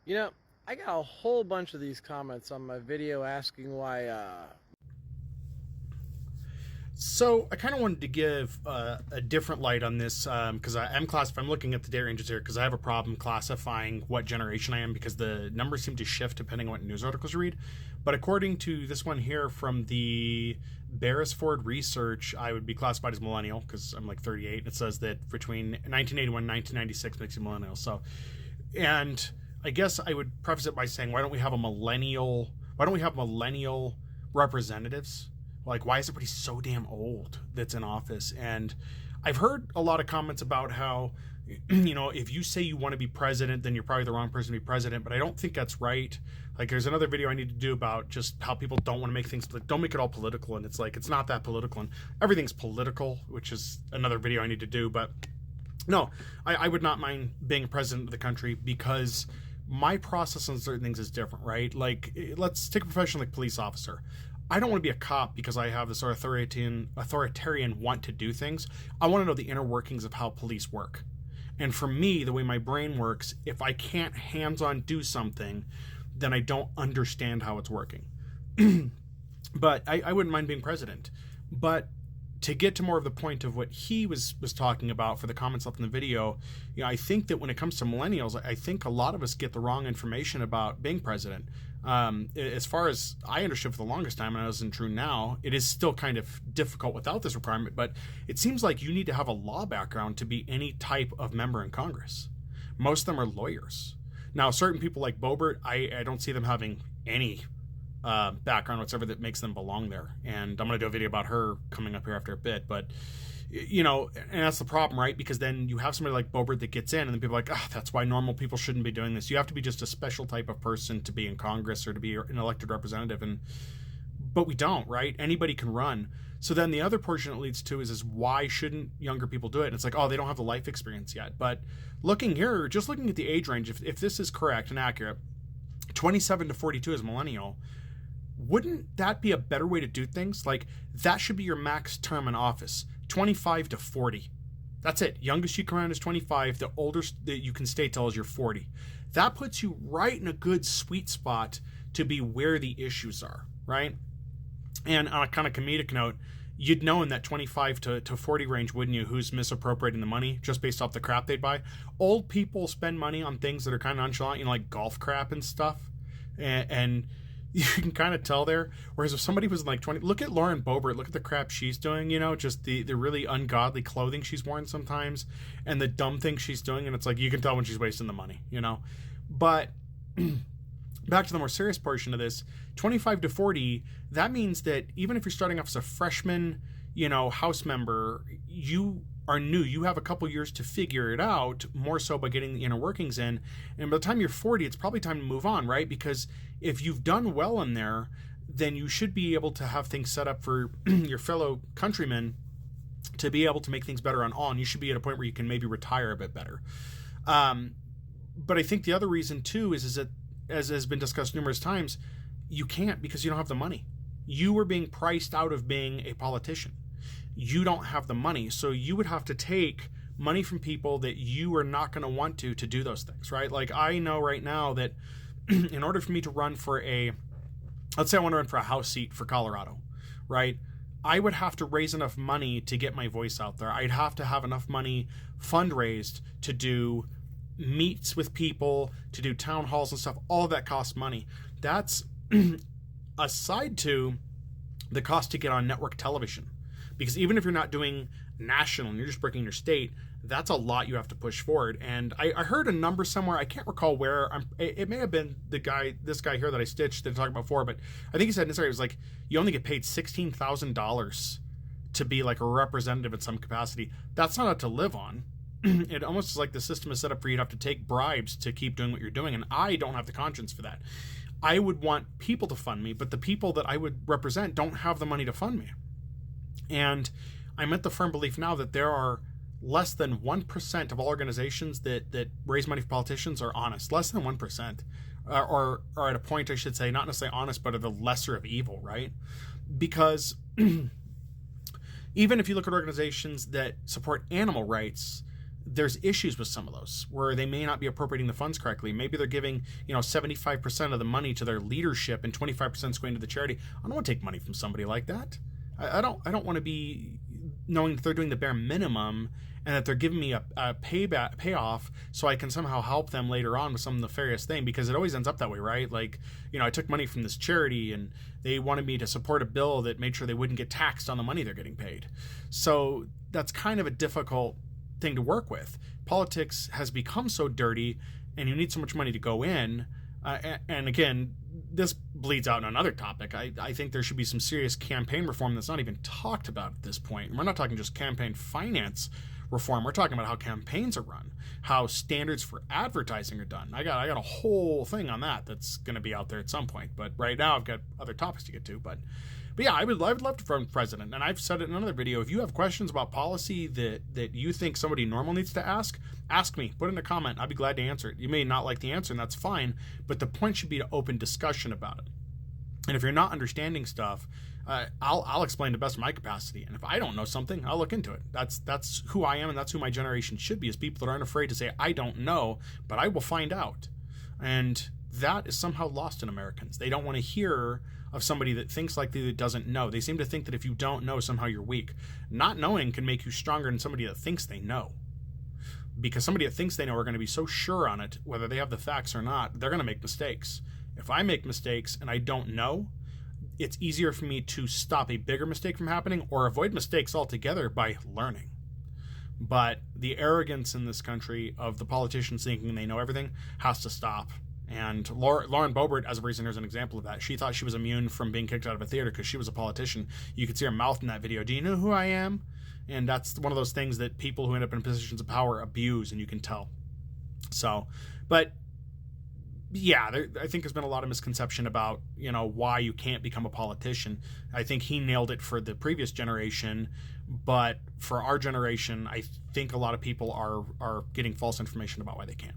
You know, I got a whole bunch of these comments on my video asking why, So I kind of wanted to give a different light on this because I'm looking at the date ranges here because I have a problem classifying what generation I am because the numbers seem to shift depending on what news articles you read. But according to this one here from the Beresford Research, I would be classified as millennial because I'm like 38. And it says that between 1981 and 1996 makes you millennial. So, and I guess I would preface it by saying, why don't we have a millennial? Why don't we have millennial representatives? Like, why is everybody so damn old that's in office? And I've heard a lot of comments about how, if you say you want to be president, then you're probably the wrong person to be president. But I don't think that's right. Like, there's another video I need to do about just how people don't want to make things, like, don't make it all political. And it's like, it's not that political. And everything's political, which is another video I need to do. But no, I would not mind being president of the country because my process on certain things is different, right? Like, let's take a profession like police officer. I don't want to be a cop because I have this authoritarian want to do things. I want to know the inner workings of how police work. And for me, the way my brain works, if I can't hands-on do something, then I don't understand how it's working. But I wouldn't mind being president. But to get to more of the point of what he was talking about for the comments left in the video, I think that when it comes to millennials, I think a lot of us get the wrong information about being president. As far as I understood for the longest time, and it isn't true now, it is still kind of difficult without this requirement, but it seems like you need to have a law background to be any type of member in Congress. Most of them are lawyers. Now, certain people like Boebert, I don't see them having any background whatsoever that makes them belong there. And I'm going to do a video about her coming up here after a bit. But, and that's the problem, right? Because then you have somebody like Boebert that gets in and then people are like, that's why normal people shouldn't be doing this. You have to be just a special type of person to be in Congress or to be an elected representative. But we don't, right? Anybody can run. So then the other portion it leads to is why shouldn't younger people do it? And it's like, they don't have the life experience yet. But looking here, just looking at the age range, if this is correct and accurate, 27 to 42 is millennial. Wouldn't that be a better way to do things? Like, that should be your max term in office, 25 to 40. That's it. Youngest you come around is 25. The oldest that you can stay till is you're 40. That puts you right in a good sweet spot to be where the issues are, right? And on a kind of comedic note, you'd know in that 25 to 40 range, wouldn't you, who's misappropriating the money just based off the crap they'd buy? Old people spend money on things that are kind of nonchalant, like golf crap and stuff. And you can kind of tell there. Whereas if somebody was like 20, look at Lauren Boebert, look at the crap she's doing, just the really ungodly clothing she's worn sometimes and the dumb things she's doing. And it's like, you can tell when she's wasting the money, But back to the more serious portion of this, 25 to 40, that means that even if you're starting off as a freshman, House member, you are new. You have a couple years to figure it out, more so by getting the inner workings in. And by the time you're 40, it's probably time to move on, right? Because if you've done well in there, then you should be able to have things set up for your fellow countrymen to be able to make things better on all. And you should be at a point where you can maybe retire a bit better. But I think the other reason too is that, as has been discussed numerous times, you can't because you don't have the money. You are being priced out of being a politician. You don't have the money. So you would have to take money from people that you are not going to want to do those things, right? Like, I know right now that in order for me to run for let's say I want to run for a House seat for Colorado, right? I would have to raise enough money to get my voice out there. I'd have to have enough money fundraised to do meets with people, to do town halls and stuff. All of that costs money. That's aside to the cost to get on network television. Because even if you're not doing national and you're just breaking your state, that's a lot you have to push forward. And I heard a number somewhere, I can't recall where. It may have been this guy here that I stitched that I talked about before, but I think he said in this area, it was like, you only get paid $16,000 to be like a representative in some capacity. That's not enough to live on. It almost is like the system is set up for you to have to take bribes to keep doing what you're doing. And I don't have the conscience for that. I would want people to fund me, but the people that I would represent don't have the money to fund me. And I'm at the firm belief now that there are less than 1% of all organizations that raise money for politicians are honest. Less than 1%. Or at a point, I should say, not necessarily honest, but are the lesser of evil, right? Because even if you look at organizations that support animal rights, there's issues with some of those where they may not be appropriating the funds correctly. Maybe they're giving, 75% of the money to their leadership and 25% is going to the charity. I don't want to take money from somebody like that. I don't want to be knowing that they're doing the bare minimum and that they're giving me a payoff so I can somehow help them later on with some nefarious thing, because it always ends up that way, right? Like, I took money from this charity and they wanted me to support a bill that made sure they wouldn't get taxed on the money they're getting paid. So that's kind of a difficult thing to work with. Politics has become so dirty and you need so much money to go in. And again, this bleeds out in another topic. I think there should be some serious campaign reform that's not even talked about at this point. And we're not talking just campaign finance reform. We're talking about how campaigns are run, how standards for advertising are done. I got a whole thing on that that's going to be out there at some point. But right now I've got other topics to get to. But yeah, I would love to run president. And I've said it in another video. If you have questions about policy that you think somebody normal needs to ask me. Put in a comment. I'd be glad to answer it. You may not like the answer, and that's fine. But the point should be to open discussion about it. And if you're not understanding stuff, I'll explain to the best of my capacity. And if I don't know something, I'll look into it. That's who I am, and that's who my generation should be, is people that aren't afraid to say, I don't know, but I will find out. And that is somehow lost in Americans. They don't want to hear of somebody that thinks like that doesn't know. They seem to think that if you don't know, somehow you're weak. Not knowing can make you stronger than somebody that thinks they know. Because somebody that thinks they know are going to be so sure on it, whether they have the facts or not, they're going to make mistakes. If I make mistakes and I don't know, it's easier for me to stop a bigger mistake from happening or avoid mistakes altogether by learning. But the arrogance in this country of the politicians thinking they know everything has to stop. And Lauren Boebert, as a reason, is an example of that. She thought she was immune from being kicked out of a theater because she was a politician. You could see her mouth in that video. Do you know who I am? And that's one of those things that people who end up in positions of power abuse, and you can tell. So, but yeah, I think there's been a lot of misconception about, why you can't become a politician. I think he nailed it for the previous generation, but for our generation, I think a lot of people are getting false information about why they can't.